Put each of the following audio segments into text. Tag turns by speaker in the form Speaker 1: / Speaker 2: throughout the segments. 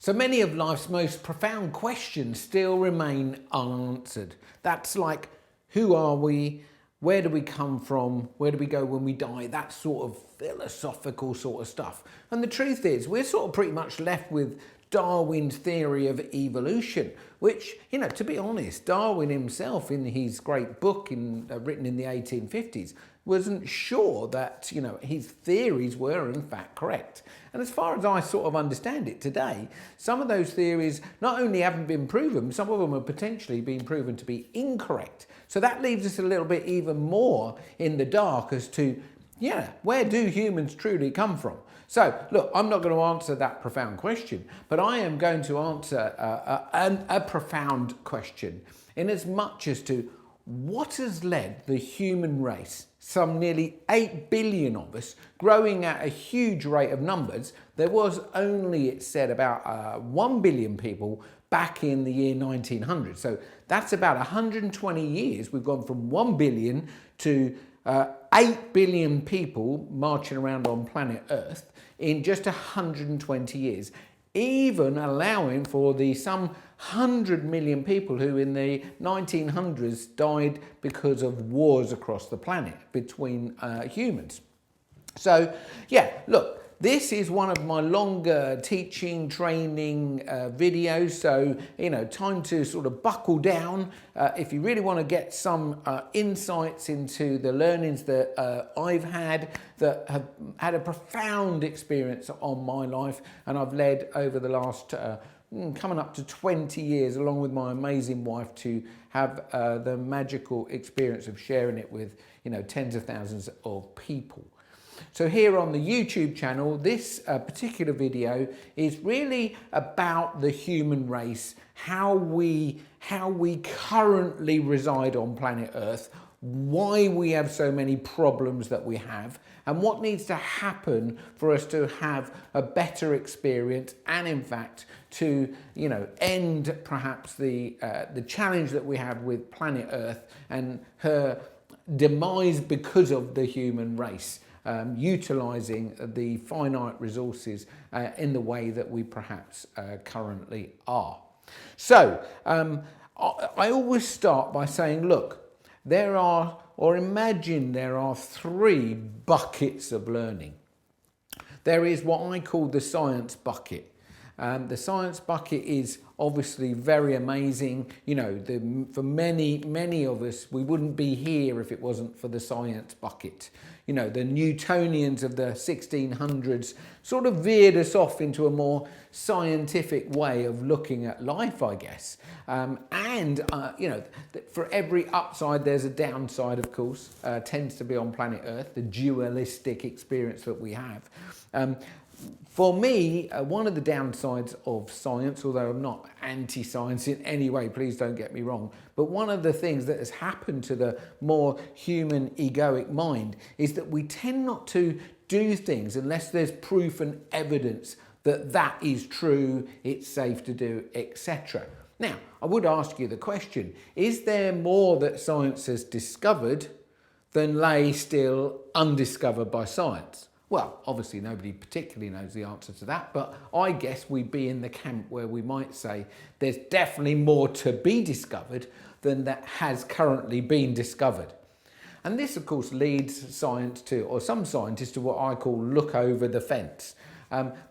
Speaker 1: So many of life's most profound questions still remain unanswered. That's like, who are we? Where do we come from? Where do we go when we die? That sort of philosophical sort of stuff. And the truth is, we're sort of pretty much left with Darwin's theory of evolution, which, to be honest, Darwin himself in his great book written in the 1850s wasn't sure that, his theories were in fact correct. And as far as I sort of understand it today, some of those theories not only haven't been proven, some of them are potentially being proven to be incorrect. So that leaves us a little bit even more in the dark as to, where do humans truly come from? So, look, I'm not going to answer that profound question, but I am going to answer a profound question in as much as to what has led the human race, some nearly 8 billion of us, growing at a huge rate of numbers. There was only, it's said, about 1 billion people back in the year 1900. So that's about 120 years. We've gone from 1 billion to 8 billion people marching around on planet Earth in just 120 years, even allowing for the some 100 million people who in the 1900s died because of wars across the planet between humans. So, look, this is one of my longer teaching, training videos, so, time to sort of buckle down. If you really want to get some insights into the learnings that I've had that have had a profound experience on my life, and I've led over the last coming up to 20 years, along with my amazing wife, to have the magical experience of sharing it with, tens of thousands of people. So here on the YouTube channel, this particular video is really about the human race, how we currently reside on planet Earth, why we have so many problems that we have, and what needs to happen for us to have a better experience, and in fact to end perhaps the challenge that we have with planet Earth and her demise because of the human race. Utilising the finite resources in the way that we perhaps currently are. So I always start by saying, look, imagine there are 3 buckets of learning. There is what I call the science bucket. The science bucket is obviously very amazing. For many of us, we wouldn't be here if it wasn't for the science bucket. The Newtonians of the 1600s sort of veered us off into a more scientific way of looking at life, I guess. For every upside, there's a downside, of course, tends to be on planet Earth, the dualistic experience that we have. For me, one of the downsides of science, although I'm not anti-science in any way, please don't get me wrong, but one of the things that has happened to the more human egoic mind is that we tend not to do things unless there's proof and evidence that that is true, it's safe to do, etc. Now, I would ask you the question, is there more that science has discovered than lay still undiscovered by science? Well, obviously nobody particularly knows the answer to that, but I guess we'd be in the camp where we might say there's definitely more to be discovered than that has currently been discovered. And this, of course, leads science to, or some scientists, to what I call look over the fence.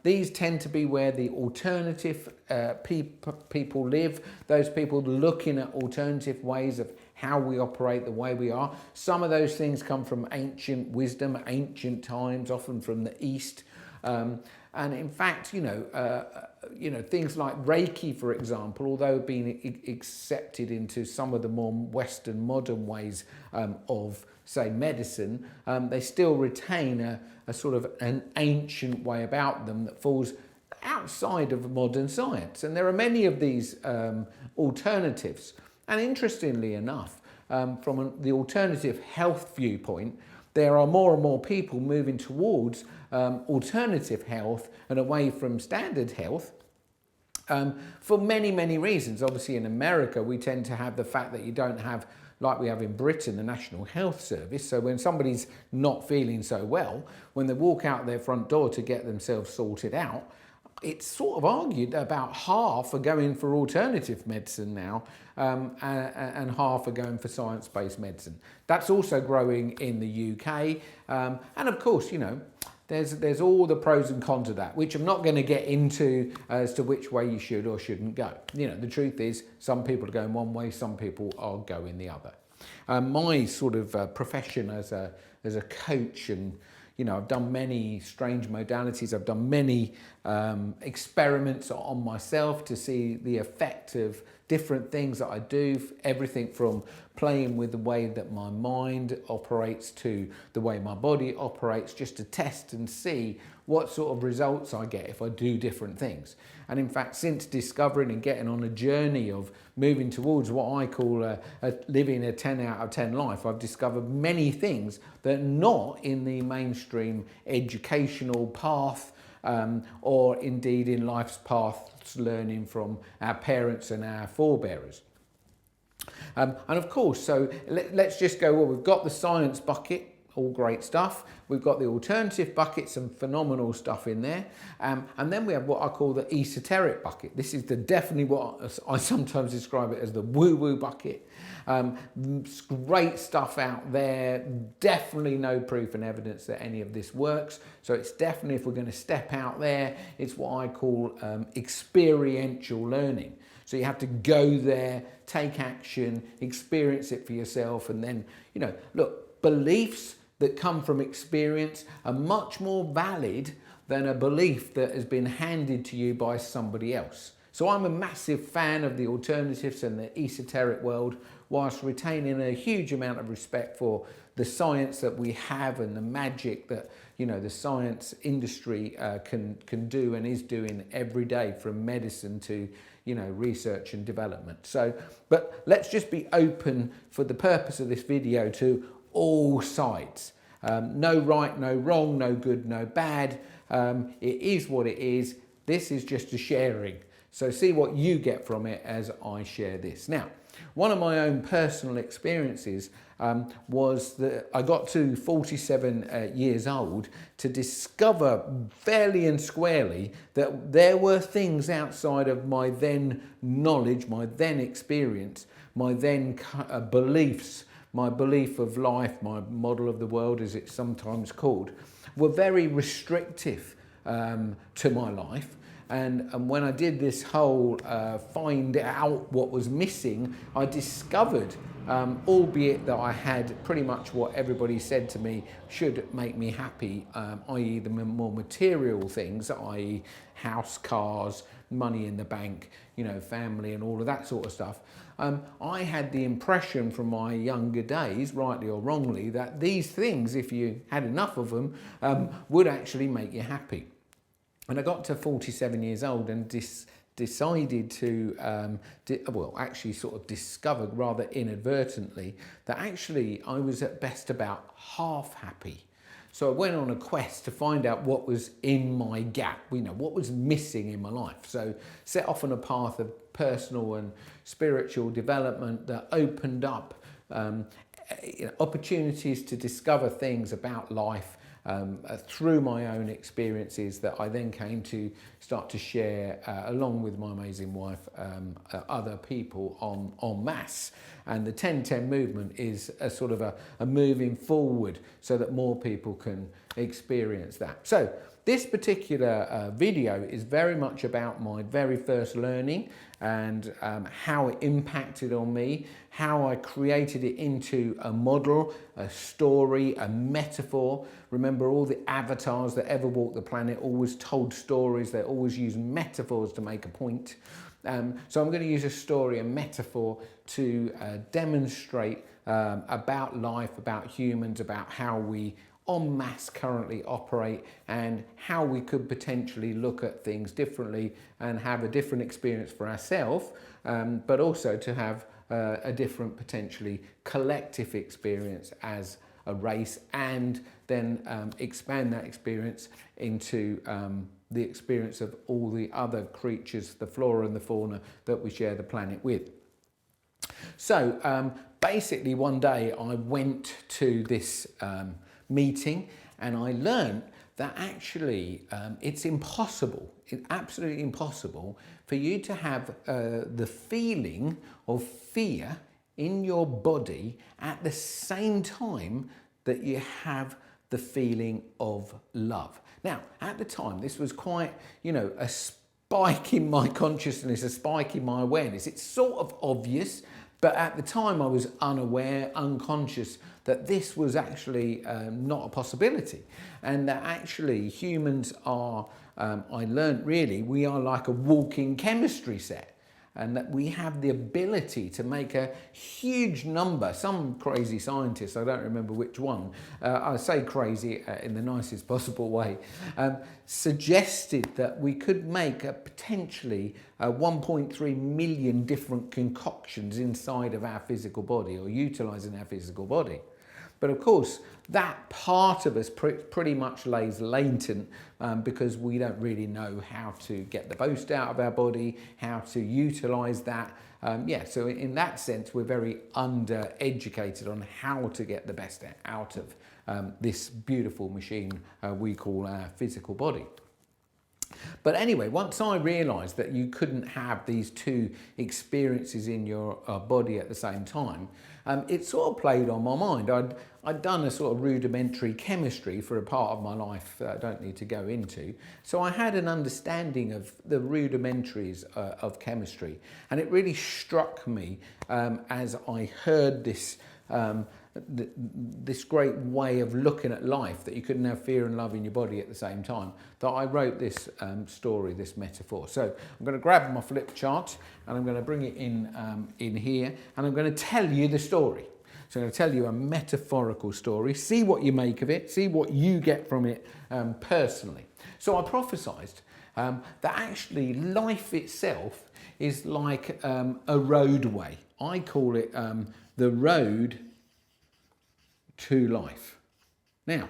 Speaker 1: These tend to be where the alternative people live, those people looking at alternative ways of how we operate the way we are. Some of those things come from ancient wisdom, ancient times, often from the East. And in fact, things like Reiki, for example, although being accepted into some of the more Western modern ways of, say, medicine, they still retain a sort of an ancient way about them that falls outside of modern science. And there are many of these alternatives. And interestingly enough, from the alternative health viewpoint, there are more and more people moving towards alternative health and away from standard health for many, many reasons. Obviously, in America, we tend to have the fact that you don't have, like we have in Britain, the National Health Service. So when somebody's not feeling so well, when they walk out their front door to get themselves sorted out, it's sort of argued that about half are going for alternative medicine now, and half are going for science-based medicine. That's also growing in the UK, and of course, you know, there's all the pros and cons of that, which I'm not going to get into as to which way you should or shouldn't go. You know, the truth is, some people are going one way, some people are going the other. My sort of profession as a coach, and you know, I've done many strange modalities. I've done many experiments on myself to see the effect of different things that I do. Everything from playing with the way that my mind operates to the way my body operates, just to test and see what sort of results I get if I do different things. And in fact, since discovering and getting on a journey of moving towards what I call living a 10 out of 10 life, I've discovered many things that are not in the mainstream educational path, or indeed in life's paths learning from our parents and our forebearers. And of course, so let's just go, well, we've got the science bucket, all great stuff. We've got the alternative bucket, some phenomenal stuff in there. And then we have what I call the esoteric bucket. This is definitely what I sometimes describe it as the woo-woo bucket. Great stuff out there, definitely no proof and evidence that any of this works. So it's definitely, if we're going to step out there, it's what I call experiential learning. So you have to go there, take action, experience it for yourself, and then, you know, look, beliefs that come from experience are much more valid than a belief that has been handed to you by somebody else. So I'm a massive fan of the alternatives and the esoteric world, whilst retaining a huge amount of respect for the science that we have and the magic that, you know, the science industry can do and is doing every day, from medicine to, you know, research and development. So, but let's just be open for the purpose of this video to all sides. No right, no wrong, no good, no bad. It is what it is. This is just a sharing. So see what you get from it as I share this. Now, one of my own personal experiences was that I got to 47 years old to discover fairly and squarely that there were things outside of my then knowledge, my then experience, my then beliefs, my belief of life, my model of the world as it's sometimes called, were very restrictive to my life. And when I did this whole find out what was missing, I discovered, albeit that I had pretty much what everybody said to me should make me happy, i.e. the more material things, i.e. house, cars, money in the bank, you know, family and all of that sort of stuff. I had the impression from my younger days, rightly or wrongly, that these things, if you had enough of them, would actually make you happy. And I got to 47 years old and decided to, well, actually sort of discovered rather inadvertently that actually I was at best about half happy. So I went on a quest to find out what was in my gap, you know, what was missing in my life. So set off on a path of personal and spiritual development that opened up you know, opportunities to discover things about life through my own experiences that I then came to start to share along with my amazing wife, other people en masse. And the 10-10 movement is a sort of a moving forward so that more people can experience that. So this particular video is very much about my very first learning and how it impacted on me, how I created it into a model, a story, a metaphor. Remember, all the avatars that ever walked the planet always told stories. They always used metaphors to make a point. So I'm going to use a story, a metaphor, to demonstrate about life, about humans, about how we en masse currently operate, and how we could potentially look at things differently and have a different experience for ourselves, but also to have a different, potentially collective experience as a race, and then expand that experience into the experience of all the other creatures, the flora and the fauna that we share the planet with. So basically one day I went to this meeting and I learned that actually it's impossible, it's absolutely impossible for you to have the feeling of fear in your body at the same time that you have the feeling of love. Now, at the time, this was quite, a spike in my consciousness, a spike in my awareness. It's sort of obvious, but at the time I was unaware, unconscious that this was actually not a possibility. And that actually humans are, I learned really, we are like a walking chemistry set. And that we have the ability to make a huge number. Some crazy scientist, I don't remember which one, I say crazy in the nicest possible way, suggested that we could make a potentially 1.3 million different concoctions inside of our physical body, or utilising our physical body. But of course, that part of us pretty much lays latent because we don't really know how to get the most out of our body, how to utilise that. So in that sense, we're very undereducated on how to get the best out of this beautiful machine we call our physical body. But anyway, once I realised that you couldn't have these two experiences in your body at the same time, it sort of played on my mind. I'd done a sort of rudimentary chemistry for a part of my life that I don't need to go into. So I had an understanding of the rudimentaries of chemistry. And it really struck me as I heard this this great way of looking at life, that you couldn't have fear and love in your body at the same time, that I wrote this story, this metaphor. So I'm going to grab my flip chart and I'm going to bring it in here, and I'm going to tell you the story. So I'm going to tell you a metaphorical story, see what you make of it, see what you get from it personally. So I prophesied that actually life itself is like a roadway. I call it the road to life. Now,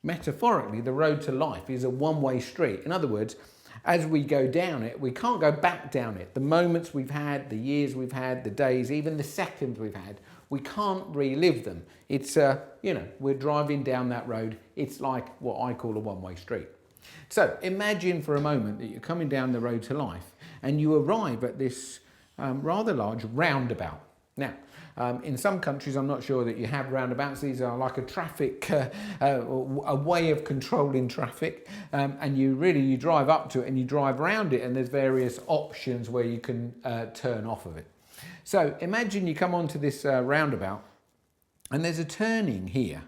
Speaker 1: metaphorically, the road to life is a one-way street. In other words, as we go down it, we can't go back down it. The moments we've had, the years we've had, the days, even the seconds we've had, we can't relive them. It's, we're driving down that road. It's like what I call a one-way street. So imagine for a moment that you're coming down the road to life and you arrive at this rather large roundabout. Now, in some countries, I'm not sure that you have roundabouts. These are like a traffic, a way of controlling traffic. And you drive up to it and you drive around it, and there's various options where you can turn off of it. So imagine you come onto this roundabout and there's a turning here.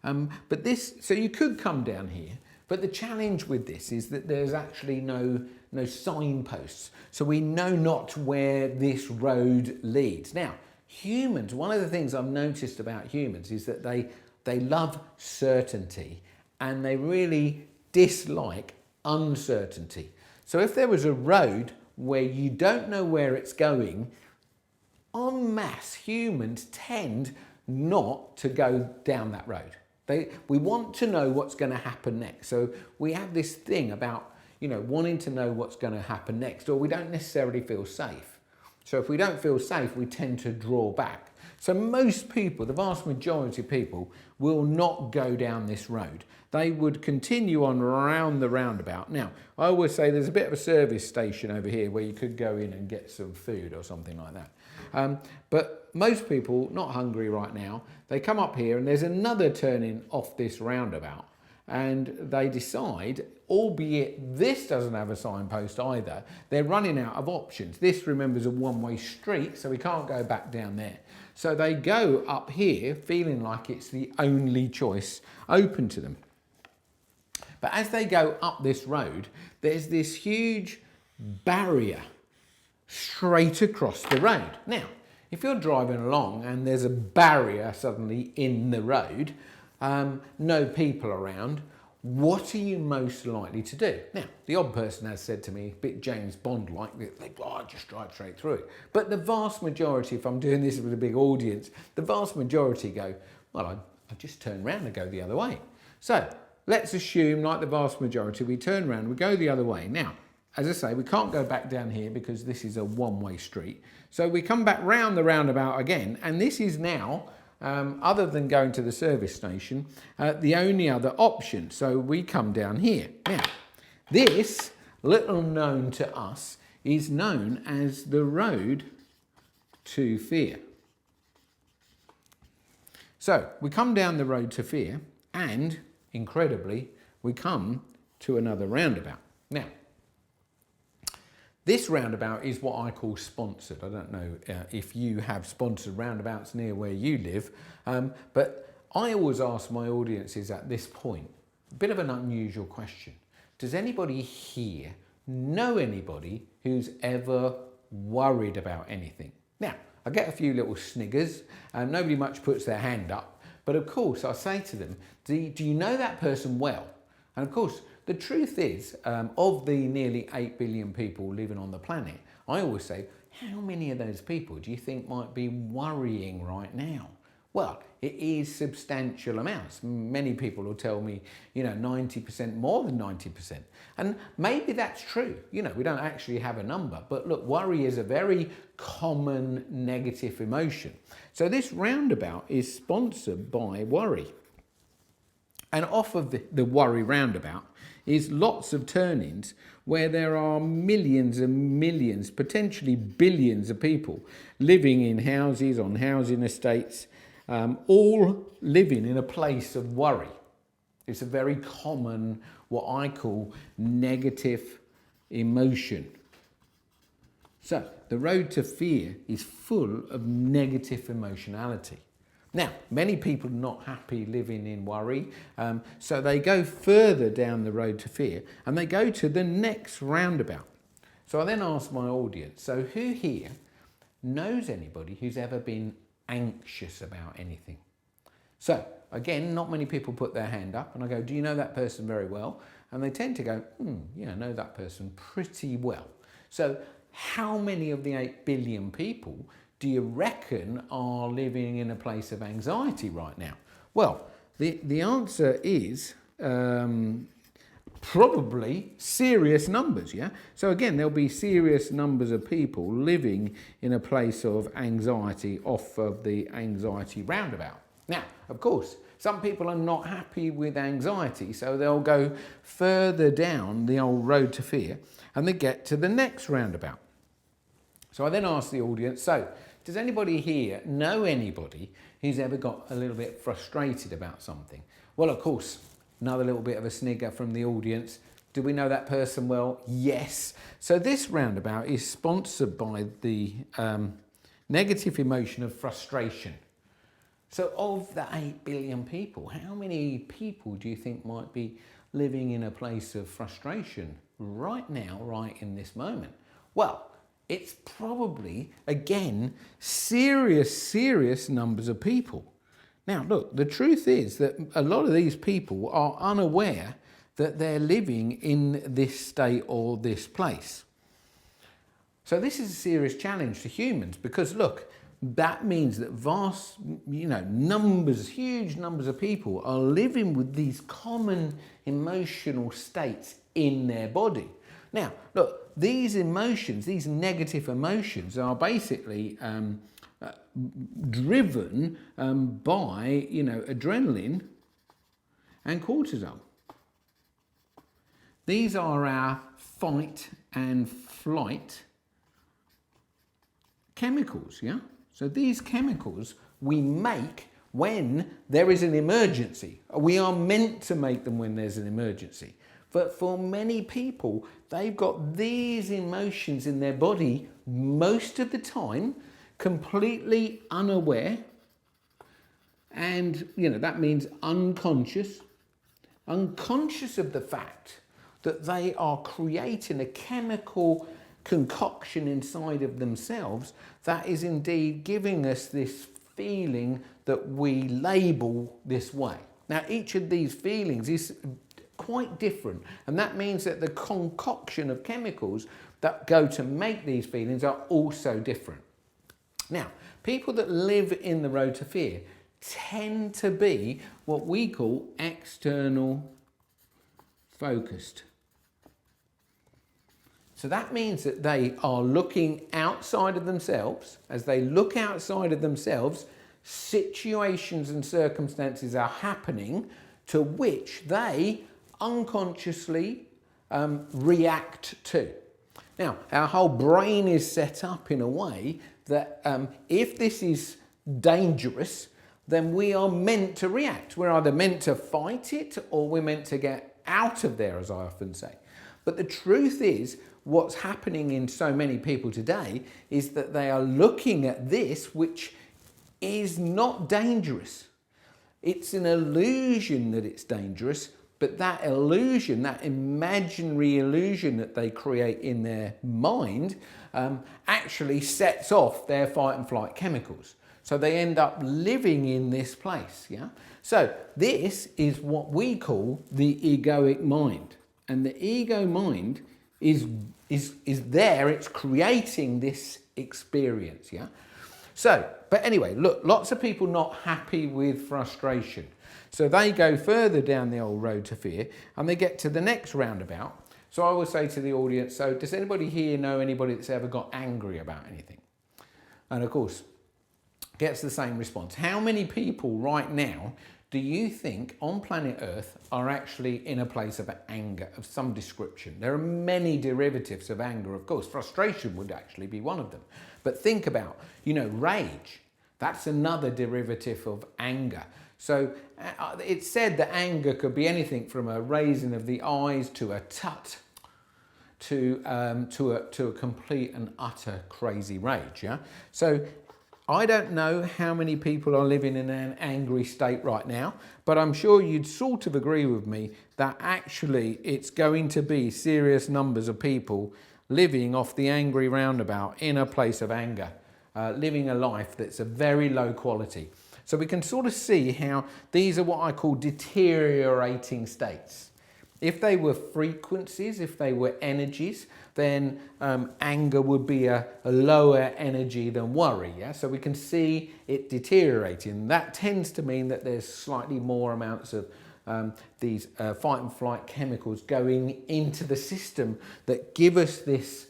Speaker 1: So you could come down here, but the challenge with this is that there's actually no signposts. So we know not where this road leads. Now, humans, one of the things I've noticed about humans is that they love certainty and they really dislike uncertainty. So if there was a road where you don't know where it's going, en masse humans tend not to go down that road. We want to know what's going to happen next. So we have this thing about, wanting to know what's going to happen next, or we don't necessarily feel safe. So if we don't feel safe, we tend to draw back. So most people, the vast majority of people, will not go down this road. They would continue on around the roundabout. Now, I always say there's a bit of a service station over here where you could go in and get some food or something like that. But most people, not hungry right now, they come up here and there's another turning off this roundabout. And they decide, albeit this doesn't have a signpost either, they're running out of options. This, remember, is a one-way street, so we can't go back down there. So they go up here feeling like it's the only choice open to them. But as they go up this road, there's this huge barrier straight across the road. Now, if you're driving along and there's a barrier suddenly in the road, no people around, what are you most likely to do? Now, the odd person has said to me, a bit James Bond-like, I just drive straight through it. But the vast majority, if I'm doing this with a big audience, the vast majority go, well, I just turn around and go the other way. So let's assume, like the vast majority, we turn around, we go the other way. Now, as I say, we can't go back down here because this is a one-way street. So we come back round the roundabout again, and this is now other than going to the service station, the only other option. So we come down here. Now, this, little known to us, is known as the road to fear. So we come down the road to fear, and incredibly, we come to another roundabout. Now, this roundabout is what I call sponsored. I don't know if you have sponsored roundabouts near where you live, but I always ask my audiences at this point, a bit of an unusual question. Does anybody here know anybody who's ever worried about anything? Now, I get a few little sniggers, and nobody much puts their hand up, but of course I say to them, do you know that person well? And of course, the truth is, of the nearly 8 billion people living on the planet, I always say, how many of those people do you think might be worrying right now? Well, it is substantial amounts. Many people will tell me, 90%, more than 90%. And maybe that's true. We don't actually have a number. But look, worry is a very common negative emotion. So this roundabout is sponsored by worry. And off of the worry roundabout is lots of turn-ins where there are millions and millions, potentially billions of people living in houses, on housing estates, all living in a place of worry. It's a very common, what I call negative emotion. So the road to fear is full of negative emotionality. Now, many people are not happy living in worry, so they go further down the road to fear and they go to the next roundabout. So I then ask my audience, so who here knows anybody who's ever been anxious about anything? So again, not many people put their hand up, and I go, do you know that person very well? And they tend to go, yeah, I know that person pretty well. So how many of the 8 billion people do you reckon are living in a place of anxiety right now? Well, the answer is probably serious numbers, yeah? So again, there'll be serious numbers of people living in a place of anxiety off of the anxiety roundabout. Now, of course, some people are not happy with anxiety, so they'll go further down the old road to fear and they get to the next roundabout. So I then ask the audience, so does anybody here know anybody who's ever got a little bit frustrated about something? Well, of course, another little bit of a snigger from the audience. Do we know that person well? Yes. So this roundabout is sponsored by the negative emotion of frustration. So of the 8 billion people, how many people do you think might be living in a place of frustration right now, right in this moment? Well, it's probably, again, serious numbers of people. Now, look, the truth is that a lot of these people are unaware that they're living in this state or this place. So this is a serious challenge to humans because, look, that means that vast, numbers, huge numbers of people are living with these common emotional states in their body. Now, look, these emotions, these negative emotions are basically driven by, adrenaline and cortisol. These are our fight and flight chemicals, yeah? So these chemicals we make when there is an emergency. We are meant to make them when there's an emergency. But for many people, they've got these emotions in their body most of the time, completely unaware. And, that means unconscious of the fact that they are creating a chemical concoction inside of themselves that is indeed giving us this feeling that we label this way. Now, each of these feelings is quite different, and that means that the concoction of chemicals that go to make these feelings are also different. Now, people that live in the road to fear tend to be what we call external focused. So that means that they are looking outside of themselves. As they look outside of themselves, situations and circumstances are happening to which they unconsciously react to. Now, our whole brain is set up in a way that if this is dangerous, then we are meant to react. We're either meant to fight it or we're meant to get out of there, as I often say. But the truth is, what's happening in so many people today is that they are looking at this, which is not dangerous. It's an illusion that it's dangerous, but that illusion, that imaginary illusion that they create in their mind, actually sets off their fight and flight chemicals. So they end up living in this place, yeah? So this is what we call the egoic mind. And the ego mind is there, it's creating this experience, yeah? So, but anyway, look, lots of people not happy with frustration. So they go further down the old road to fear and they get to the next roundabout. So I will say to the audience, so does anybody here know anybody that's ever got angry about anything? And of course, gets the same response. How many people right now do you think on planet Earth are actually in a place of anger of some description? There are many derivatives of anger, of course. Frustration would actually be one of them. But think about, rage. That's another derivative of anger. So it's said that anger could be anything from a raising of the eyes to a tut to a complete and utter crazy rage. Yeah. So I don't know how many people are living in an angry state right now, but I'm sure you'd sort of agree with me that actually it's going to be serious numbers of people living off the angry roundabout in a place of anger, living a life that's a very low quality. So we can sort of see how these are what I call deteriorating states. If they were frequencies, if they were energies, then anger would be a lower energy than worry. Yeah? So we can see it deteriorating. That tends to mean that there's slightly more amounts of these fight and flight chemicals going into the system that give us this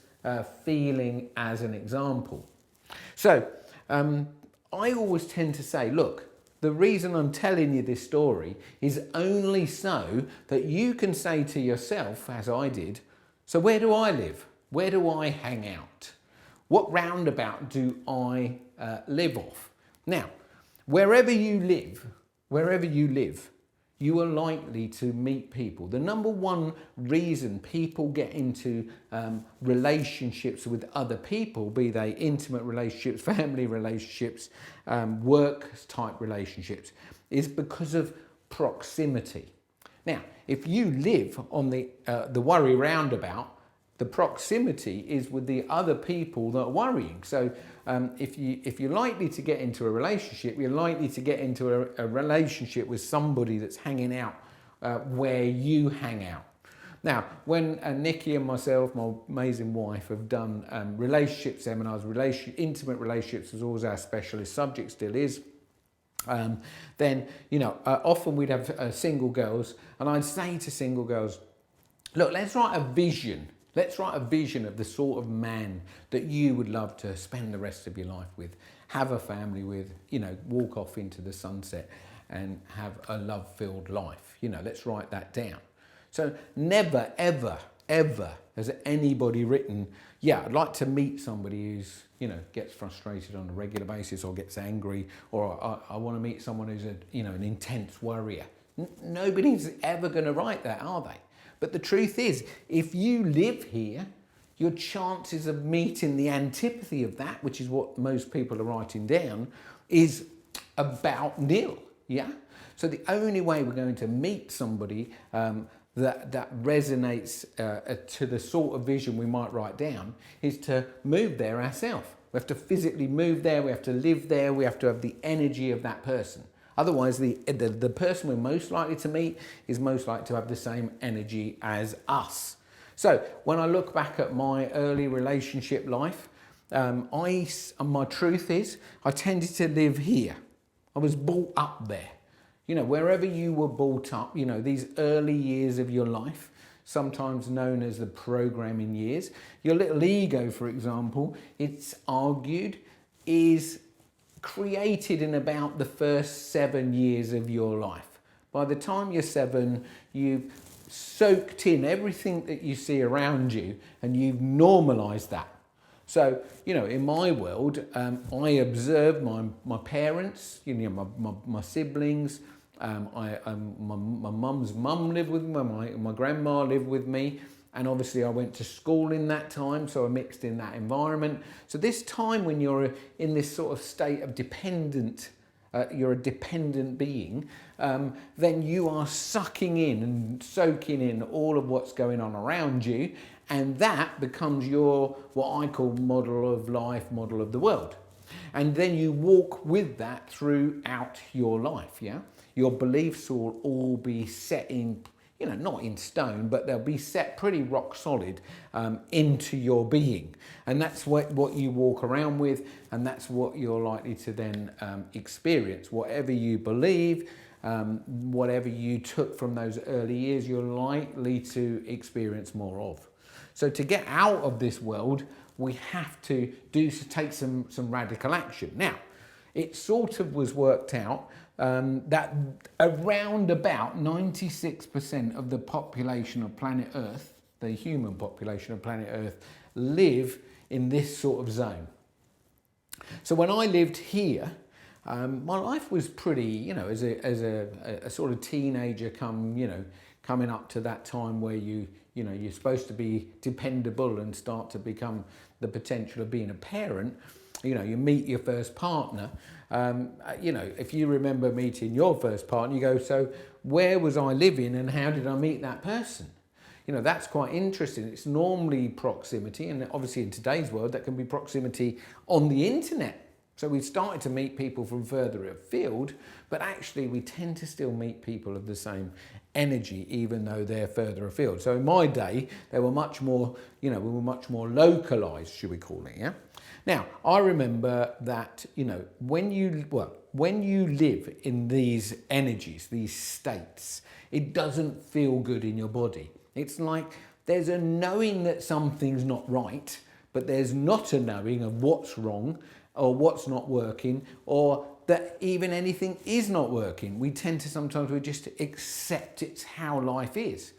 Speaker 1: feeling as an example. So I always tend to say, look, the reason I'm telling you this story is only so that you can say to yourself, as I did, so where do I live? Where do I hang out? What roundabout do I live off? Now, wherever you live, you are likely to meet people. The number one reason people get into relationships with other people, be they intimate relationships, family relationships, work type relationships, is because of proximity. Now, if you live on the worry roundabout, the proximity is with the other people that are worrying. So if you're likely to get into a relationship, you're likely to get into a relationship with somebody that's hanging out where you hang out. Now, when Nikki and myself, my amazing wife, have done relationship seminars, intimate relationships was always our specialist subject, still is. Then, often we'd have single girls, and I'd say to single girls, look, let's write a vision. Let's write a vision of the sort of man that you would love to spend the rest of your life with, have a family with, walk off into the sunset and have a love-filled life. Let's write that down. So never, ever, ever has anybody written, yeah, I'd like to meet somebody who's, gets frustrated on a regular basis or gets angry, or I want to meet someone who's an intense worrier. Nobody's ever going to write that, are they? But the truth is, if you live here, your chances of meeting the antipathy of that, which is what most people are writing down, is about nil, yeah? So the only way we're going to meet somebody that resonates to the sort of vision we might write down is to move there ourselves. We have to physically move there, we have to live there, we have to have the energy of that person. Otherwise, the person we're most likely to meet is most likely to have the same energy as us. So when I look back at my early relationship life, my truth is I tended to live here. I was brought up there. Wherever you were brought up, these early years of your life, sometimes known as the programming years, your little ego, for example, it's argued, is created in about the first 7 years of your life. By the time you're 7, you've soaked in everything that you see around you and you've normalized that. So, you know, in my world, I observed my parents, you know, my siblings. My mum's mum lived with me, my grandma lived with me, and obviously I went to school in that time, so I mixed in that environment. So this time when you're in this sort of state of you're a dependent being, then you are sucking in and soaking in all of what's going on around you, and that becomes your, what I call, model of life, model of the world. And then you walk with that throughout your life, yeah? Your beliefs will all be set in, you know, not in stone, but they'll be set pretty rock solid into your being. And that's what you walk around with, and that's what you're likely to then experience. Whatever you believe, whatever you took from those early years, you're likely to experience more of. So to get out of this world, we have to take some radical action. Now, it sort of was worked out that around about 96% of the population of planet Earth, the human population of planet Earth, live in this sort of zone. So when I lived here, my life was pretty, you know, as a sort of teenager, coming up to that time where you're supposed to be dependable and start to become the potential of being a parent. You know, you meet your first partner. You know, if you remember meeting your first partner, you go, so where was I living and how did I meet that person? You know, that's quite interesting. It's normally proximity, and obviously in today's world, that can be proximity on the internet. So we've started to meet people from further afield, but actually we tend to still meet people of the same energy, even though they're further afield. So in my day, they were much more, you know, we were much more localized, should we call it, yeah? Now, I remember that, you know, when you live in these energies, these states, it doesn't feel good in your body. It's like there's a knowing that something's not right, but there's not a knowing of what's wrong or what's not working, or that even anything is not working. We tend to sometimes, we just accept it's how life is.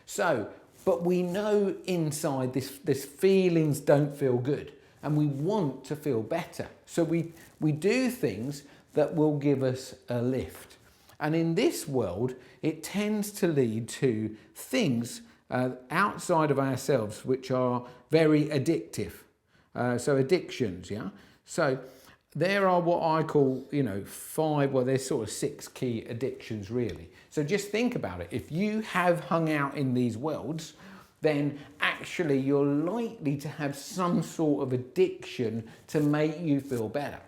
Speaker 1: So, but we know inside this feelings don't feel good, and we want to feel better. So we do things that will give us a lift. And in this world, it tends to lead to things outside of ourselves which are very addictive. So addictions, yeah? So there are what I call, you know, 5, well, there's sort of 6 key addictions really. So just think about it. If you have hung out in these worlds, then actually you're likely to have some sort of addiction to make you feel better.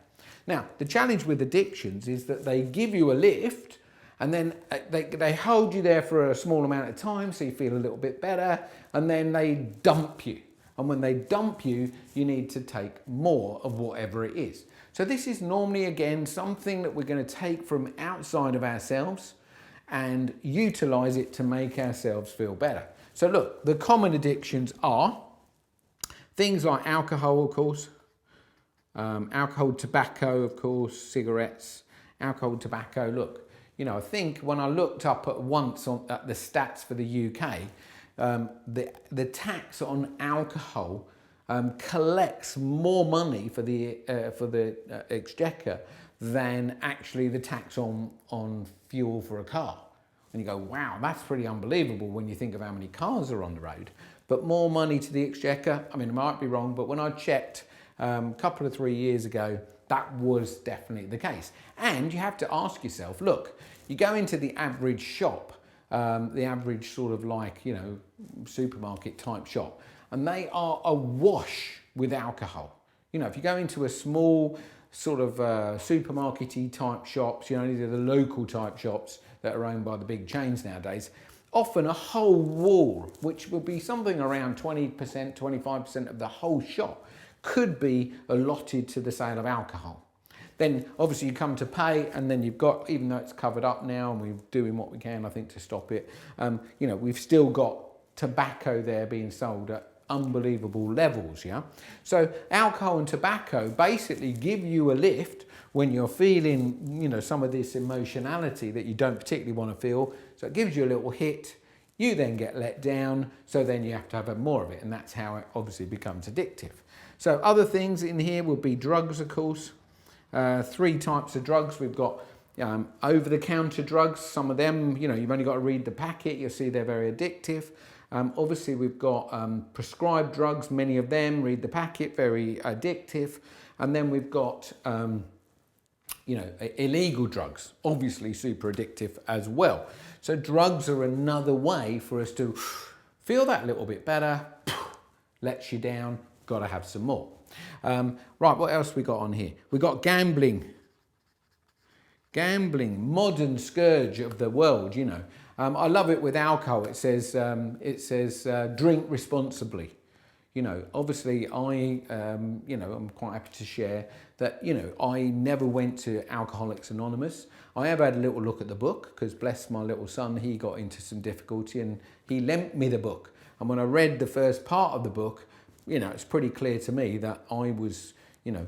Speaker 1: Now, the challenge with addictions is that they give you a lift, and then they hold you there for a small amount of time so you feel a little bit better, and then they dump you. And when they dump you, you need to take more of whatever it is. So this is normally, again, something that we're going to take from outside of ourselves and utilize it to make ourselves feel better. So look, the common addictions are things like alcohol, of course, alcohol, tobacco, of course, cigarettes, alcohol, tobacco. Look, you know, I think when I looked up at the stats for the UK, the tax on alcohol collects more money for the exchequer than actually the tax on fuel for a car. And you go, wow, that's pretty unbelievable when you think of how many cars are on the road. But more money to the exchequer, I mean, I might be wrong, but when I checked a couple of 3 years ago, that was definitely the case. And you have to ask yourself, look, you go into the average shop, the average sort of like, you know, supermarket type shop, and they are awash with alcohol. You know, if you go into a small sort of supermarket-y type shops, you know, these are the local type shops that are owned by the big chains nowadays, often a whole wall, which will be something around 20%, 25% of the whole shop, could be allotted to the sale of alcohol. Then obviously you come to pay, and then you've got, even though it's covered up now and we're doing what we can, I think, to stop it, you know, we've still got tobacco there being sold at unbelievable levels, yeah? So alcohol and tobacco basically give you a lift when you're feeling, you know, some of this emotionality that you don't particularly want to feel. So it gives you a little hit. You then get let down, so then you have to have more of it, and that's how it obviously becomes addictive. So other things in here would be drugs, of course. 3 types of drugs. We've got over-the-counter drugs. Some of them, you know, you've only got to read the packet. You'll see they're very addictive. Obviously, we've got prescribed drugs. Many of them, read the packet, very addictive. And then we've got, you know, illegal drugs, obviously super addictive as well. So drugs are another way for us to feel that little bit better, lets you down, got to have some more. Right, what else we got on here? We got gambling. Gambling, modern scourge of the world, you know. I love it with alcohol. It says drink responsibly. You know, obviously you know, I'm quite happy to share that, you know, I never went to Alcoholics Anonymous. I have had a little look at the book because bless my little son, he got into some difficulty and he lent me the book. And when I read the first part of the book, you know, it's pretty clear to me that I was, you know,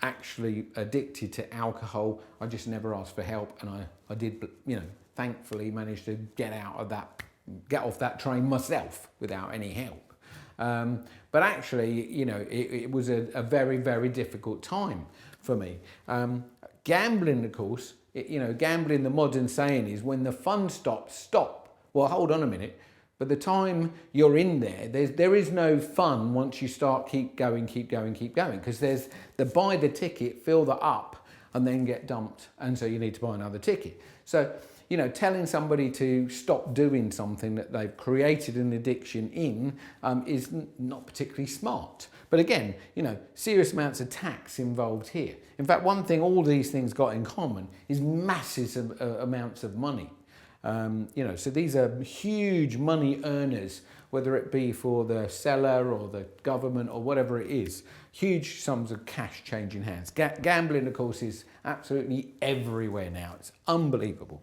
Speaker 1: actually addicted to alcohol. I just never asked for help, and I did, you know, thankfully manage to get off that train myself without any help. But actually, you know, it was a very, very difficult time for me. Gambling, of course, you know, gambling, the modern saying is when the fun stops, stop. Well, hold on a minute. By the time you're in there is no fun once you start keep going, because there's the buy the ticket, fill that up, and then get dumped. And so you need to buy another ticket. So, you know, telling somebody to stop doing something that they've created an addiction in is not particularly smart. But again, you know, serious amounts of tax involved here. In fact, one thing all these things got in common is massive amounts of money. You know, so these are huge money earners, whether it be for the seller or the government or whatever it is. Huge sums of cash changing hands. Gambling, of course, is absolutely everywhere now. It's unbelievable.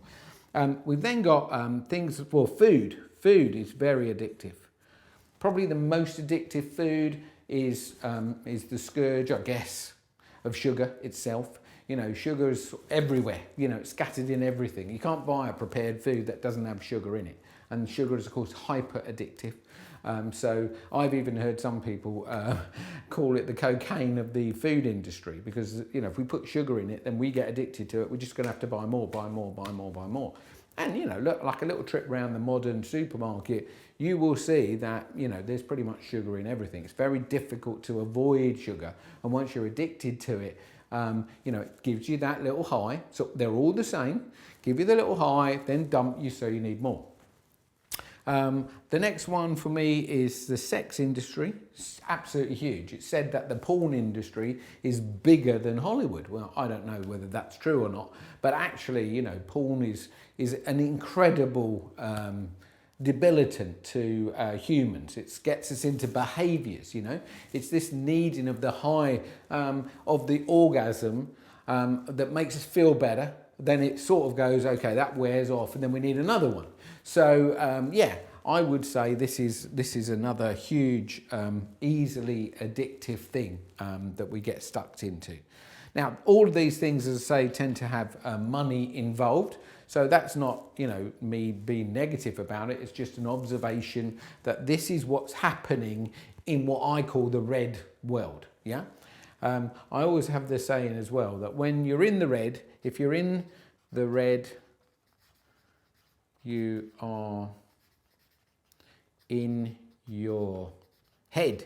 Speaker 1: We've then got things, well, food. Food is very addictive. Probably the most addictive food is the scourge, I guess, of sugar itself. You know, sugar is everywhere, you know, it's scattered in everything. You can't buy a prepared food that doesn't have sugar in it. And sugar is, of course, hyper addictive. So I've even heard some people call it the cocaine of the food industry because, you know, if we put sugar in it, then we get addicted to it. We're just going to have to buy more, buy more, buy more, buy more. And, you know, look, like a little trip around the modern supermarket, you will see that, you know, there's pretty much sugar in everything. It's very difficult to avoid sugar. And once you're addicted to it, you know, it gives you that little high. So they're all the same. Give you the little high, then dump you so you need more. The next one for me is the sex industry. It's absolutely huge. It's said that the porn industry is bigger than Hollywood. Well, I don't know whether that's true or not, but actually, you know, porn is an incredible debilitant to humans. It gets us into behaviours, you know. It's this needing of the high of the orgasm that makes us feel better. Then it sort of goes, okay, that wears off, and then we need another one. So yeah, I would say this is another huge, easily addictive thing that we get stuck into. Now, all of these things, as I say, tend to have money involved. So that's not, you know, me being negative about it. It's just an observation that this is what's happening in what I call the red world. Yeah. I always have the saying as well that when you're in the red, if you're in the red, you are in your head.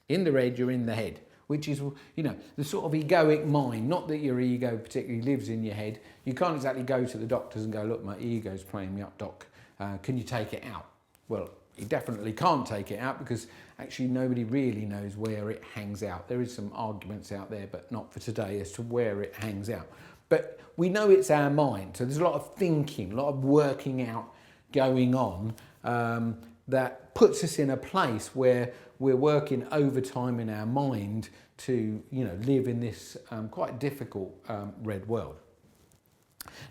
Speaker 1: In the red, you're in the head, which is, you know, the sort of egoic mind. Not that your ego particularly lives in your head. You can't exactly go to the doctors and go, look, my ego's playing me up, doc. Can you take it out? Well, you definitely can't take it out because actually nobody really knows where it hangs out. There is some arguments out there, but not for today, as to where it hangs out. But we know it's our mind. So there's a lot of thinking, a lot of working out going on that puts us in a place where we're working overtime in our mind to, you know, live in this quite difficult red world.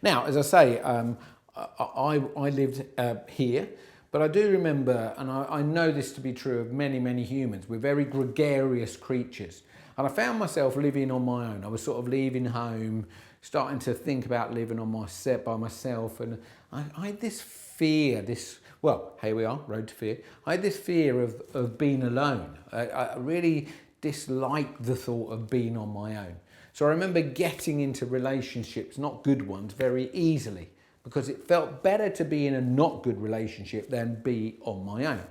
Speaker 1: Now, as I say, I lived here, But I do remember, and I know this to be true of many, many humans, we're very gregarious creatures. And I found myself living on my own. I was sort of leaving home, starting to think about living on my set by myself. And I had this fear, well, here we are, road to fear. I had this fear of being alone. I really disliked the thought of being on my own. So I remember getting into relationships, not good ones, very easily, because it felt better to be in a not good relationship than be on my own.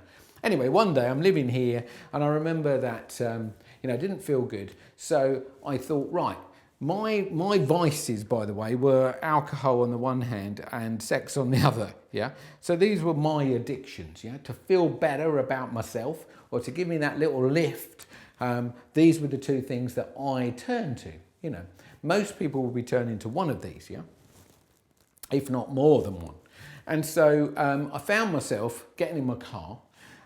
Speaker 1: Anyway, one day I'm living here and I remember that, I didn't feel good. So I thought, right, my vices, by the way, were alcohol on the one hand and sex on the other, yeah? So these were my addictions, yeah? To feel better about myself or to give me that little lift, these were the two things that I turned to, Most people will be turning to one of these, yeah? If not more than one. And so I found myself getting in my car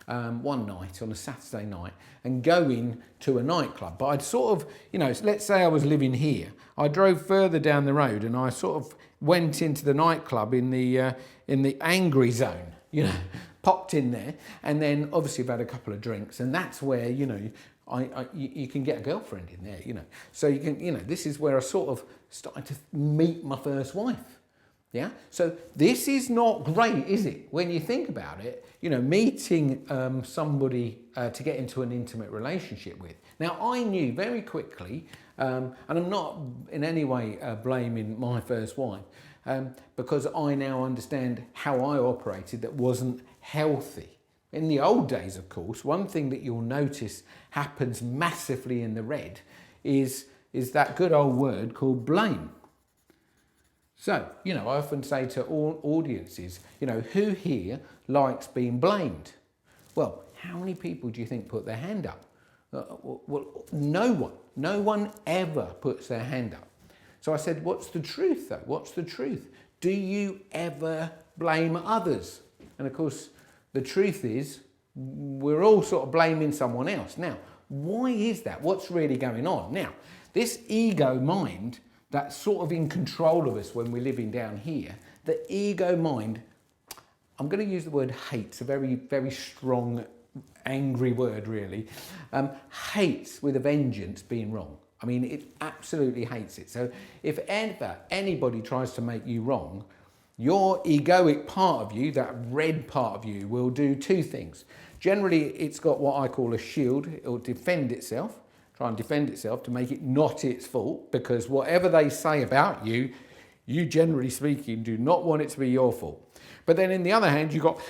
Speaker 1: one night on a Saturday night and going to a nightclub. But I'd sort of, let's say I was living here. I drove further down the road and I sort of went into the nightclub in the angry zone, popped in there. And then obviously I've had a couple of drinks and that's where, you can get a girlfriend in there, So you can, this is where I sort of started to meet my first wife. Yeah, so this is not great, is it? When you think about it, meeting somebody to get into an intimate relationship with. Now, I knew very quickly, and I'm not in any way blaming my first wife, because I now understand how I operated that wasn't healthy. In the old days, of course, one thing that you'll notice happens massively in the red is that good old word called blame. So, I often say to all audiences, who here likes being blamed? Well, how many people do you think put their hand up? Well, no one. No one ever puts their hand up. So I said, what's the truth though? What's the truth? Do you ever blame others? And of course, the truth is we're all sort of blaming someone else. Now, why is that? What's really going on? Now, this ego mind that's sort of in control of us when we're living down here, the ego mind, I'm going to use the word hate, it's a very, very strong, angry word really, hates with a vengeance being wrong. I mean, it absolutely hates it. So if ever anybody tries to make you wrong, your egoic part of you, that red part of you, will do two things. Generally, it's got what I call a shield. It will defend itself. Try and defend itself to make it not its fault, because whatever they say about you, you generally speaking do not want it to be your fault. But then in the other hand, you've got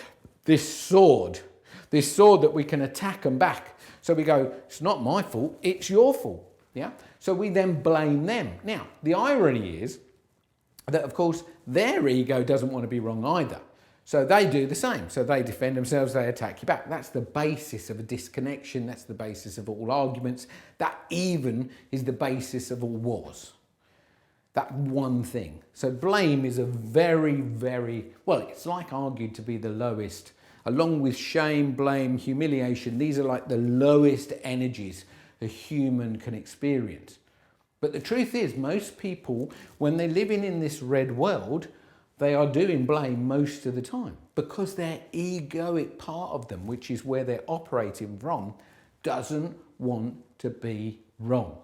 Speaker 1: this sword that we can attack them back. So we go, it's not my fault, it's your fault. Yeah. So we then blame them. Now, the irony is that, of course, their ego doesn't want to be wrong either. So they do the same. So they defend themselves, they attack you back. That's the basis of a disconnection. That's the basis of all arguments. That even is the basis of all wars. That one thing. So blame is a very, very, well, it's like argued to be the lowest. Along with shame, blame, humiliation, these are like the lowest energies a human can experience. But the truth is, most people, when they're living in this red world, they are doing blame most of the time because their egoic part of them, which is where they're operating from, doesn't want to be wrong.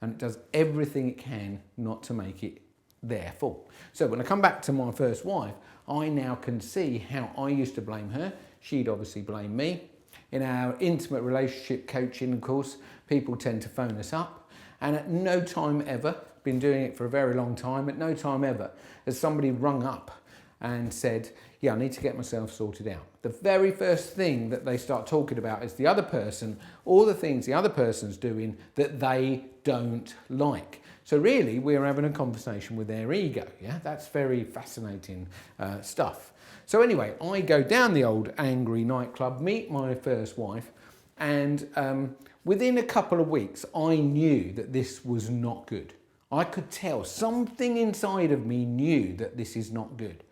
Speaker 1: And it does everything it can not to make it their fault. So when I come back to my first wife, I now can see how I used to blame her. She'd obviously blame me. In our intimate relationship coaching, of course, people tend to phone us up. And at no time ever, been doing it for a very long time, at no time ever has somebody rung up and said, yeah, I need to get myself sorted out. The very first thing that they start talking about is the other person, all the things the other person's doing that they don't like. So really, we're having a conversation with their ego. Yeah, that's very fascinating stuff. So anyway, I go down the old angry nightclub, meet my first wife, and within a couple of weeks, I knew that this was not good. I could tell something inside of me knew that this is not good.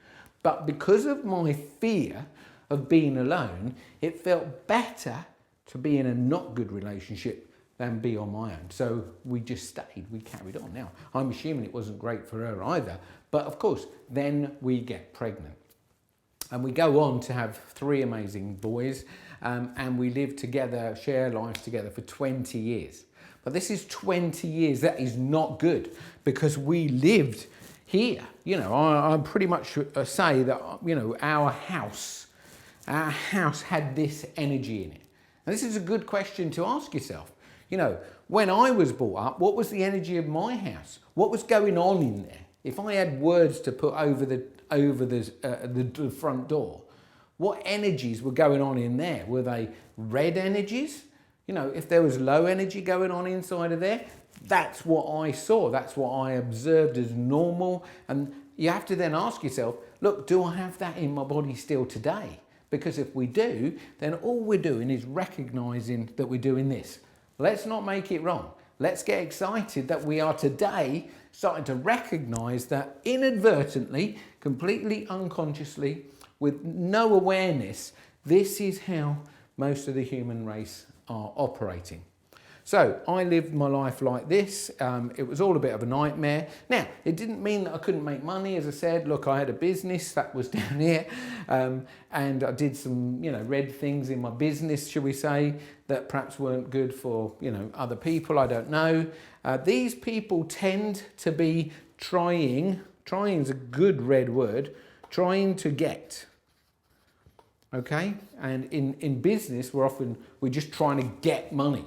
Speaker 1: But because of my fear of being alone, it felt better to be in a not good relationship than be on my own. So we just stayed, we carried on. Now, I'm assuming it wasn't great for her either, but of course, then we get pregnant. And we go on to have 3 amazing boys, and we live together, share life together for 20 years. But this is 20 years. That is not good, because we lived here. You know, I pretty much say that, you know, our house had this energy in it. And this is a good question to ask yourself. You know, when I was brought up, what was the energy of my house? What was going on in there? If I had words to put over the front door, what energies were going on in there? Were they red energies? You know, if there was low energy going on inside of there, that's what I saw. That's what I observed as normal. And you have to then ask yourself, look, do I have that in my body still today? Because if we do, then all we're doing is recognizing that we're doing this. Let's not make it wrong. Let's get excited that we are today starting to recognize that inadvertently, completely unconsciously, with no awareness, this is how most of the human race are operating. So I lived my life like this. It was all a bit of a nightmare. Now, it didn't mean that I couldn't make money. As I said, look, I had a business that was down here, and I did some, you know, red things in my business, shall we say, that perhaps weren't good for, you know, other people. I don't know. These people tend to be trying is a good red word, trying to get. Okay? And in business, we're just trying to get money.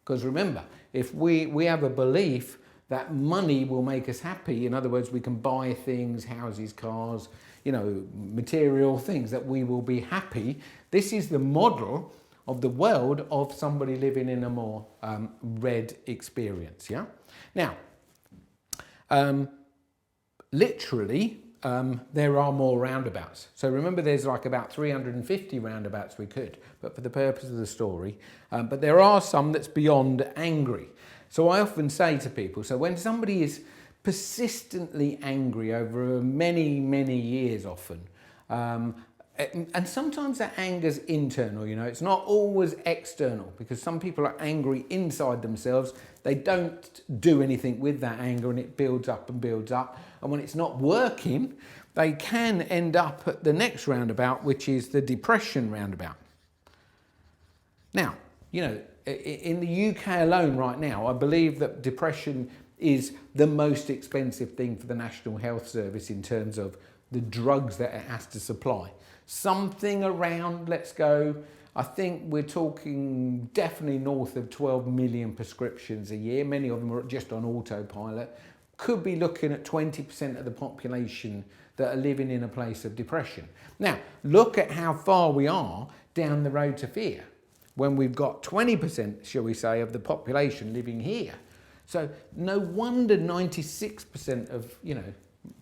Speaker 1: Because remember, if we have a belief that money will make us happy, in other words, we can buy things, houses, cars, you know, material things, that we will be happy. This is the model of the world of somebody living in a more red experience, yeah? Now, literally, there are more roundabouts. So remember, there's like about 350 roundabouts we could, but for the purpose of the story, but there are some that's beyond angry. So I often say to people, so when somebody is persistently angry over many, many years often, and sometimes that anger's internal, you know, it's not always external, because some people are angry inside themselves. They don't do anything with that anger, and it builds up and builds up. And when it's not working, they can end up at the next roundabout, which is the depression roundabout. Now, you know, in the UK alone right now, I believe that depression is the most expensive thing for the National Health Service in terms of the drugs that it has to supply. Something around, let's go, I think we're talking definitely north of 12 million prescriptions a year. Many of them are just on autopilot. Could be looking at 20% of the population that are living in a place of depression. Now, look at how far we are down the road to fear, when we've got 20%, shall we say, of the population living here. So no wonder 96% of, you know,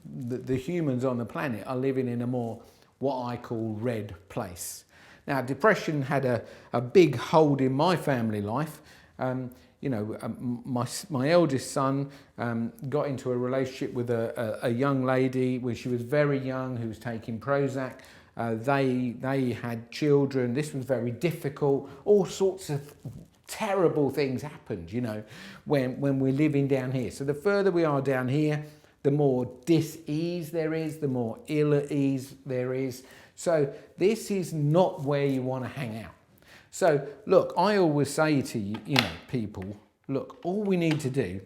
Speaker 1: the humans on the planet are living in a more, what I call, red place. Now, depression had a big hold in my family life. You know, my eldest son got into a relationship with a young lady when she was very young, who was taking Prozac. They had children. This was very difficult. All sorts of terrible things happened, you know, when we're living down here. So the further we are down here, the more dis-ease there is, the more ill-at-ease there is. So this is not where you want to hang out. So look, I always say to you know, people, look, all we need to do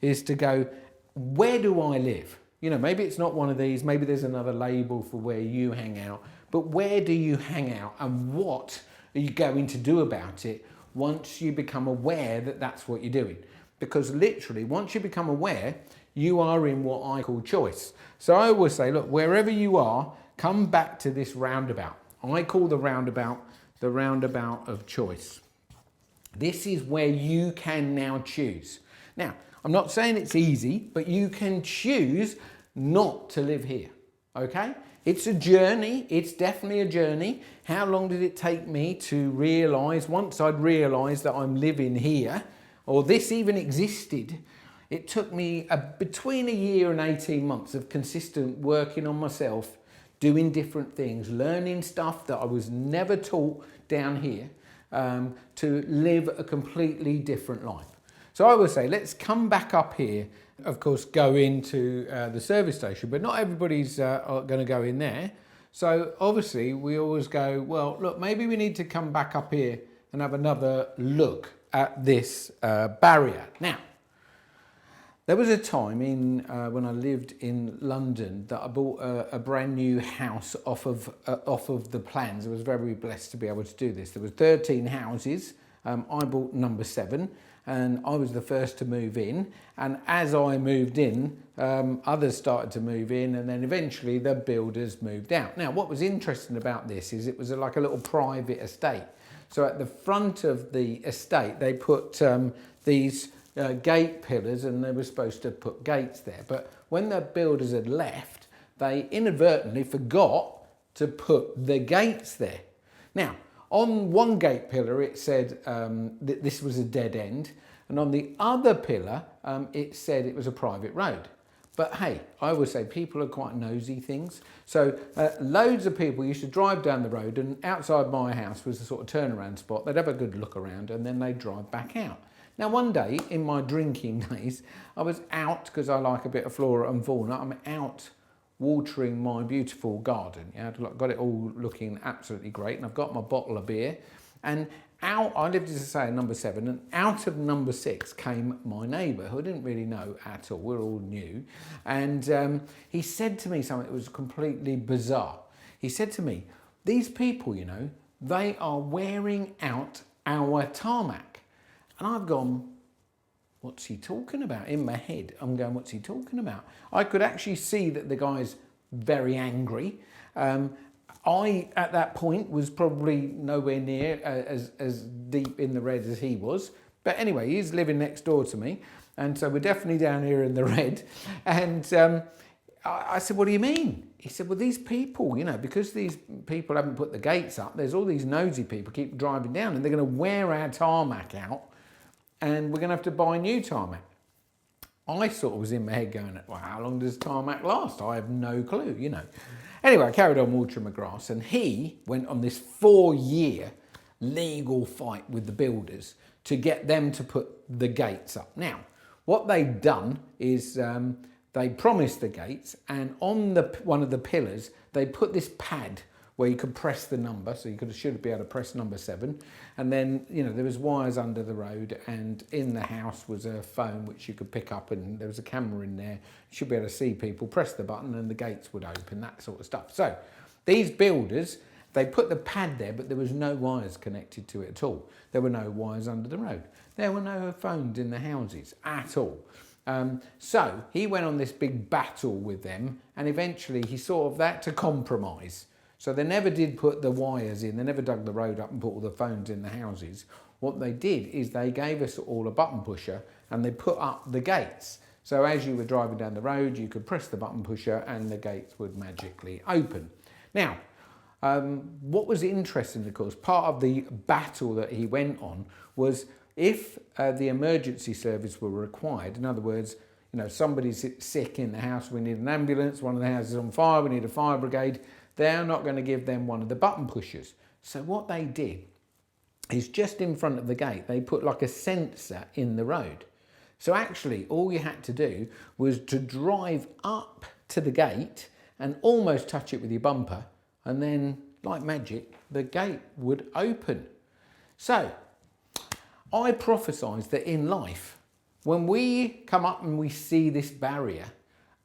Speaker 1: is to go, where do I live? You know, maybe it's not one of these, maybe there's another label for where you hang out, but where do you hang out, and what are you going to do about it once you become aware that that's what you're doing? Because literally, once you become aware, you are in what I call choice. So I always say, look, wherever you are, come back to this roundabout. I call the roundabout of choice. This is where you can now choose. Now, I'm not saying it's easy, but you can choose not to live here, okay? It's a journey. It's definitely a journey. How long did it take me to realise, once I'd realised that I'm living here, or this even existed, it took me between a year and 18 months of consistent working on myself, doing different things, learning stuff that I was never taught down here, to live a completely different life. So I would say, let's come back up here, of course, go into the service station, but not everybody's going to go in there. So obviously we always go, well, look, maybe we need to come back up here and have another look at this barrier. Now, there was a time when I lived in London that I bought a brand new house off of the plans. I was very blessed to be able to do this. There was 13 houses. I bought number 7, and I was the first to move in. And as I moved in, others started to move in, and then eventually the builders moved out. Now, what was interesting about this is it was like a little private estate. So at the front of the estate, they put these gate pillars, and they were supposed to put gates there. But when the builders had left, they inadvertently forgot to put the gates there. Now, on one gate pillar, it said that this was a dead end. And on the other pillar, it said it was a private road. But hey, I always say people are quite nosy things. So loads of people used to drive down the road, and outside my house was a sort of turnaround spot. They'd have a good look around, and then they'd drive back out. Now, one day in my drinking days, I was out, because I like a bit of flora and fauna, I'm out watering my beautiful garden. Yeah, I've got it all looking absolutely great, and I've got my bottle of beer. And out, I lived, as I say, in number 7, and out of number 6 came my neighbour, who I didn't really know at all. We're all new. And he said to me something that was completely bizarre. He said to me, these people, you know, they are wearing out our tarmac. And I've gone, what's he talking about? In my head, I'm going, what's he talking about? I could actually see that the guy's very angry. I, at that point, was probably nowhere near as deep in the red as he was. But anyway, he's living next door to me. And so we're definitely down here in the red. And I said, what do you mean? He said, well, these people, you know, because these people haven't put the gates up, there's all these nosy people keep driving down, and they're going to wear our tarmac out, and we're going to have to buy new tarmac. I sort of was in my head going, well, how long does tarmac last? I have no clue, you know. Anyway, I carried on watering my grass, and he went on this 4-year legal fight with the builders to get them to put the gates up. Now, what they'd done is they promised the gates, and on one of the pillars, they put this pad where you could press the number, so you should be able to press number 7. And then, you know, there was wires under the road, and in the house was a phone which you could pick up, and there was a camera in there. You should be able to see people, press the button, and the gates would open, that sort of stuff. So these builders, they put the pad there, but there was no wires connected to it at all. There were no wires under the road. There were no phones in the houses at all. So he went on this big battle with them, and eventually he sort of had to compromise. So they never did put the wires in, they never dug the road up and put all the phones in the houses. What they did is they gave us all a button pusher, and they put up the gates. So as you were driving down the road, you could press the button pusher and the gates would magically open. Now, what was interesting, of course, part of the battle that he went on was if the emergency service were required, in other words, you know, somebody's sick in the house, we need an ambulance, one of the houses is on fire, we need a fire brigade, they're not going to give them one of the button pushers. So what they did is just in front of the gate, they put like a sensor in the road. So actually, all you had to do was to drive up to the gate and almost touch it with your bumper, and then, like magic, the gate would open. So I prophesise that in life, when we come up and we see this barrier,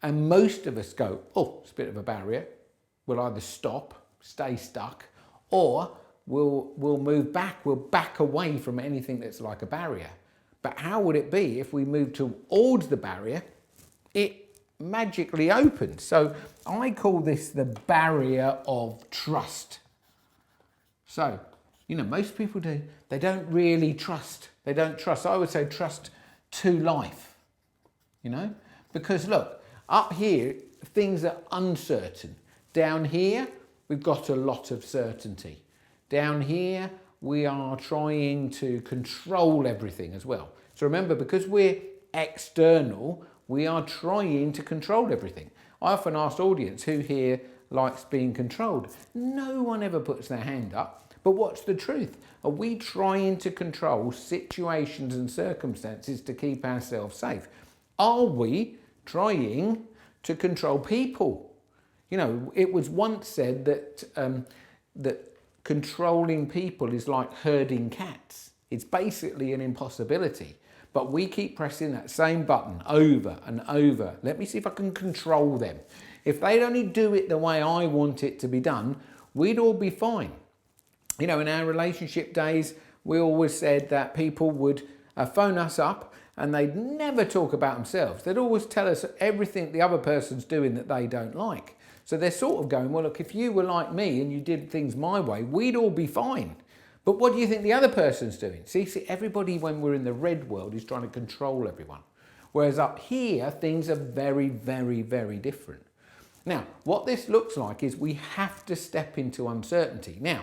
Speaker 1: and most of us go, oh, it's a bit of a barrier, we'll either stop, stay stuck, or we'll move back, we'll back away from anything that's like a barrier. But how would it be if we moved towards the barrier, it magically opens? So I call this the barrier of trust. So, you know, most people do, they don't really trust. They don't trust. I would say trust to life, you know, because look, up here, things are uncertain. Down here, we've got a lot of certainty. Down here, we are trying to control everything as well. So remember, because we're external, we are trying to control everything. I often ask audience, who here likes being controlled? No one ever puts their hand up. But what's the truth? Are we trying to control situations and circumstances to keep ourselves safe? Are we trying to control people? You know, it was once said that that controlling people is like herding cats. It's basically an impossibility. But we keep pressing that same button over and over. Let me see if I can control them. If they'd only do it the way I want it to be done, we'd all be fine. You know, in our relationship days, we always said that people would phone us up and they'd never talk about themselves. They'd always tell us everything the other person's doing that they don't like. So they're sort of going, well, look, if you were like me and you did things my way, we'd all be fine. But what do you think the other person's doing? See, everybody when we're in the red world is trying to control everyone. Whereas up here, things are very, very, very different. Now, what this looks like is we have to step into uncertainty. Now,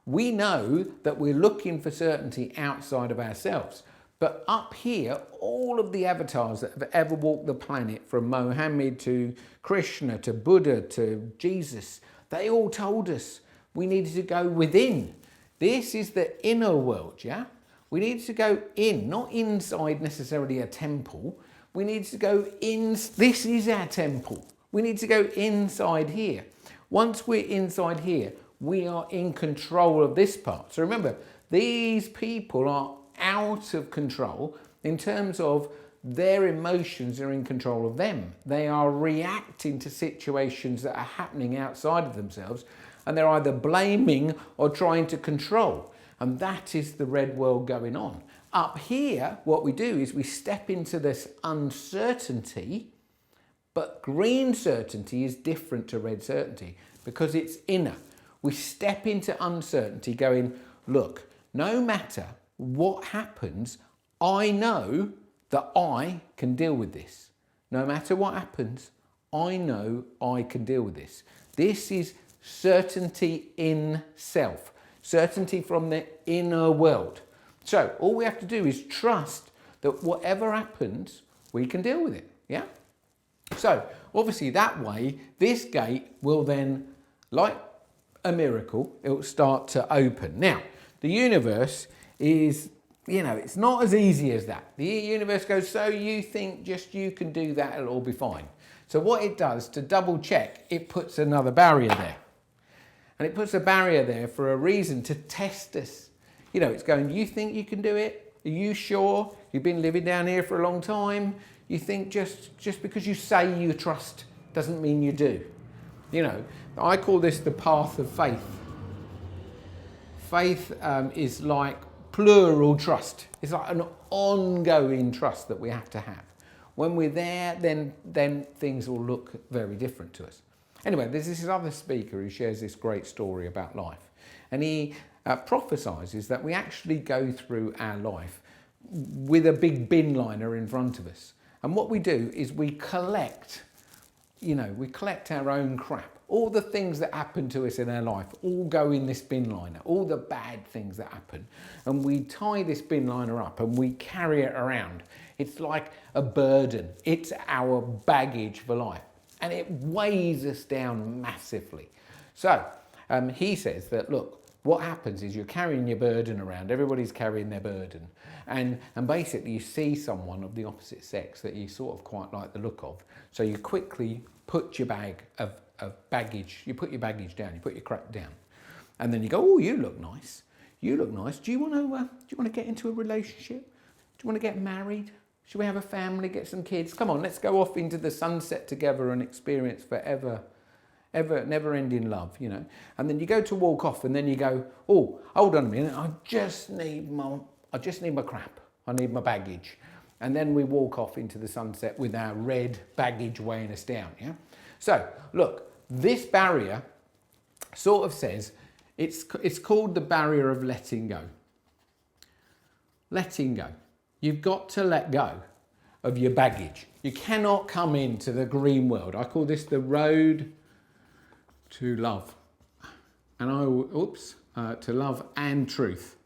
Speaker 1: we know that we're looking for certainty outside of ourselves. But up here, all of the avatars that have ever walked the planet, from Mohammed to Krishna to Buddha to Jesus, they all told us we needed to go within. This is the inner world, yeah? We need to go in, not inside necessarily a temple. We need to go in. This is our temple. We need to go inside here. Once we're inside here, we are in control of this part. So remember, these people are out of control in terms of their emotions are in control of them. They are reacting to situations that are happening outside of themselves, and they're either blaming or trying to control. And that is the red world going on. Up here, what we do is we step into this uncertainty, but green certainty is different to red certainty because it's inner. We step into uncertainty going, look, no matter what happens, I know that I can deal with this. No matter what happens, I know I can deal with this. This is certainty in self, certainty from the inner world. So all we have to do is trust that whatever happens, we can deal with it, yeah? So obviously that way, this gate will then, like a miracle, it will start to open. Now, the universe is, you know, it's not as easy as that. The universe goes, so you think just you can do that, it'll all be fine. So what it does, to double check, it puts another barrier there. And it puts a barrier there for a reason, to test us. You know, it's going, you think you can do it? Are you sure? You've been living down here for a long time. You think just because you say you trust doesn't mean you do. You know, I call this the path of faith. Faith is like plural trust. It's like an ongoing trust that we have to have. When we're there, then things will look very different to us. Anyway, there's this other speaker who shares this great story about life. And he prophesies that we actually go through our life with a big bin liner in front of us. And what we do is we collect, you know, we collect our own crap. All the things that happen to us in our life all go in this bin liner, all the bad things that happen. And we tie this bin liner up and we carry it around. It's like a burden. It's our baggage for life. And it weighs us down massively. So he says that, look, what happens is you're carrying your burden around. Everybody's carrying their burden. And basically you see someone of the opposite sex that you sort of quite like the look of. So you quickly put your bag of baggage, you put your baggage down, you put your crap down. And then you go, oh, you look nice. You look nice. Do you want to get into a relationship? Do you want to get married? Should we have a family, get some kids? Come on, let's go off into the sunset together and experience forever, never-ending love, you know. And then you go to walk off, and then you go, oh, hold on a minute, I just need my crap. I need my baggage. And then we walk off into the sunset with our red baggage weighing us down, yeah? So, look, this barrier sort of says, it's called the barrier of letting go. Letting go. You've got to let go of your baggage. You cannot come into the green world. I call this the road to love. And to love and truth.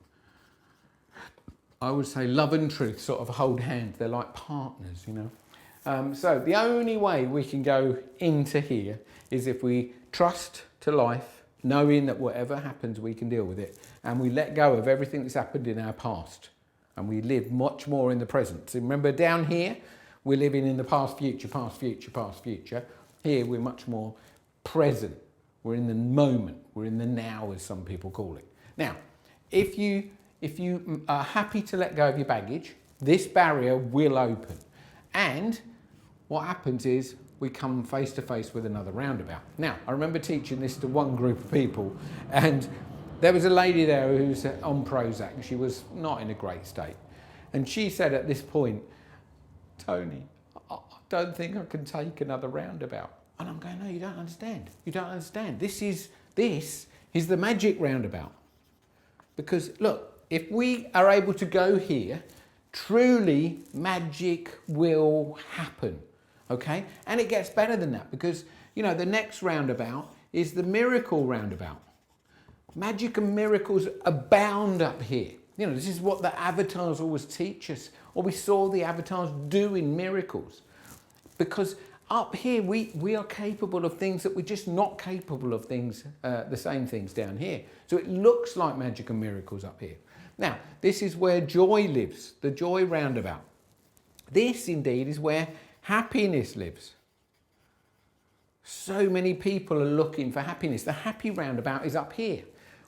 Speaker 1: I would say love and truth sort of hold hands. They're like partners, you know. So the only way we can go into here is if we trust to life, knowing that whatever happens, we can deal with it. And we let go of everything that's happened in our past. And we live much more in the present. So remember, down here, we're living in the past, future, past, future, past, future. Here, we're much more present. We're in the moment. We're in the now, as some people call it. Now, if you are happy to let go of your baggage, this barrier will open. And what happens is we come face to face with another roundabout. Now, I remember teaching this to one group of people, and there was a lady there who's on Prozac. She was not in a great state. And she said at this point, Tony, I don't think I can take another roundabout. And I'm going, no, you don't understand. You don't understand. This is the magic roundabout. Because look, if we are able to go here, truly magic will happen. Okay? And it gets better than that, because, you know, the next roundabout is the miracle roundabout. Magic and miracles abound up here. You know, this is what the avatars always teach us, or we saw the avatars doing miracles. Because up here, we are capable of things that we're just not capable of things, the same things down here. So it looks like magic and miracles up here. Now, this is where joy lives, the joy roundabout. This indeed is where happiness lives. So many people are looking for happiness. The happy roundabout is up here.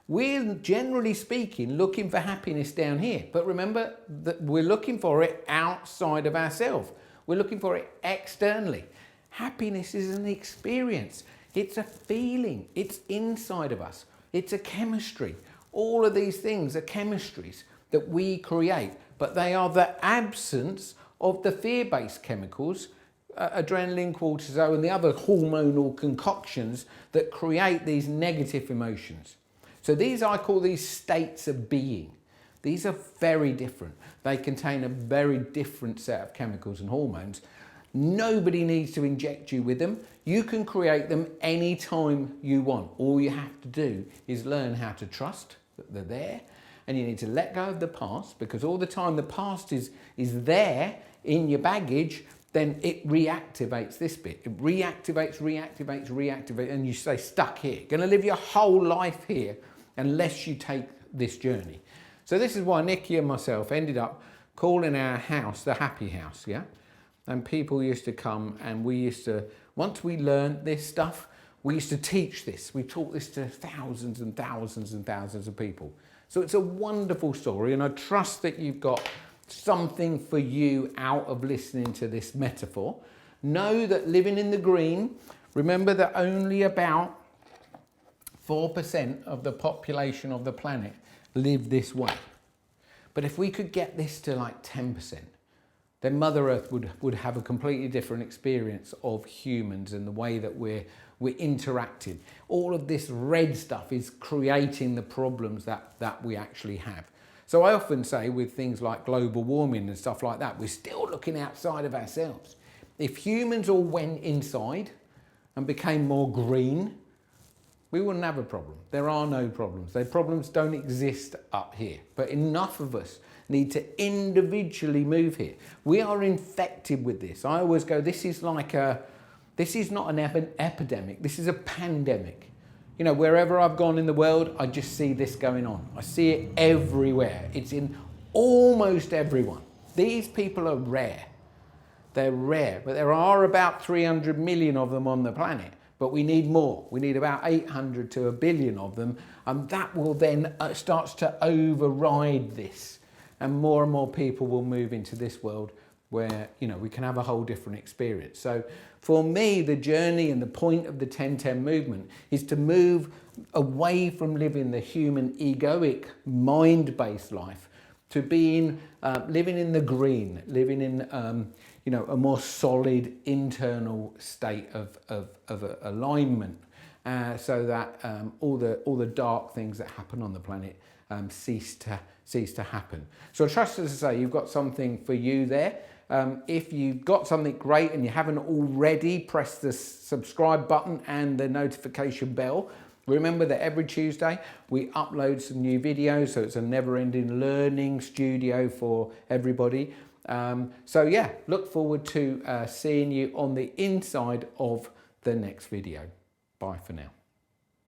Speaker 1: We're generally speaking looking for happiness down here. But remember that we're looking for it outside of ourselves. We're looking for it externally. Happiness is an experience. It's a feeling. It's inside of us. It's a chemistry. All of these things are chemistries that we create, but they are the absence of the fear-based chemicals, adrenaline, cortisol, and the other hormonal concoctions that create these negative emotions. So I call these states of being. These are very different. They contain a very different set of chemicals and hormones. Nobody needs to inject you with them. You can create them anytime you want. All you have to do is learn how to trust that they're there, and you need to let go of the past, because all the time the past is there in your baggage, then it reactivates this bit. It reactivates, and you stay stuck here. You're going to live your whole life here unless you take this journey. So this is why Nikki and myself ended up calling our house the Happy House, yeah? And people used to come, and we used to, once we learned this stuff, we used to teach this. We taught this to thousands and thousands and thousands of people. So it's a wonderful story, and I trust that you've got something for you out of listening to this metaphor. Know that living in the green, remember that only about 4% of the population of the planet live this way. But if we could get this to like 10%, then Mother Earth would have a completely different experience of humans and the way that we're interacting. All of this red stuff is creating the problems that we actually have. So I often say with things like global warming and stuff like that, we're still looking outside of ourselves. If humans all went inside and became more green, we wouldn't have a problem. There are no problems. The problems don't exist up here. But enough of us need to individually move here. We are infected with this. I always go, this is not an epidemic, this is a pandemic. You know, wherever I've gone in the world, I just see this going on. I see it everywhere. It's in almost everyone. These people are rare. They're rare, but there are about 300 million of them on the planet. But we need more. We need about 800 to 1 billion of them. And that will then starts to override this. And more people will move into this world where, you know, we can have a whole different experience. So for me, the journey and the point of the 10-10 movement is to move away from living the human egoic mind-based life to being, living in the green, living in, you know, a more solid internal state of alignment, so that all the dark things that happen on the planet cease to happen. So I trust, as I say, you've got something for you there. If you've got something great and you haven't already, press the subscribe button and the notification bell. Remember that every Tuesday we upload some new videos, so it's a never-ending learning studio for everybody. So yeah, look forward to seeing you on the inside of the next video. Bye for now.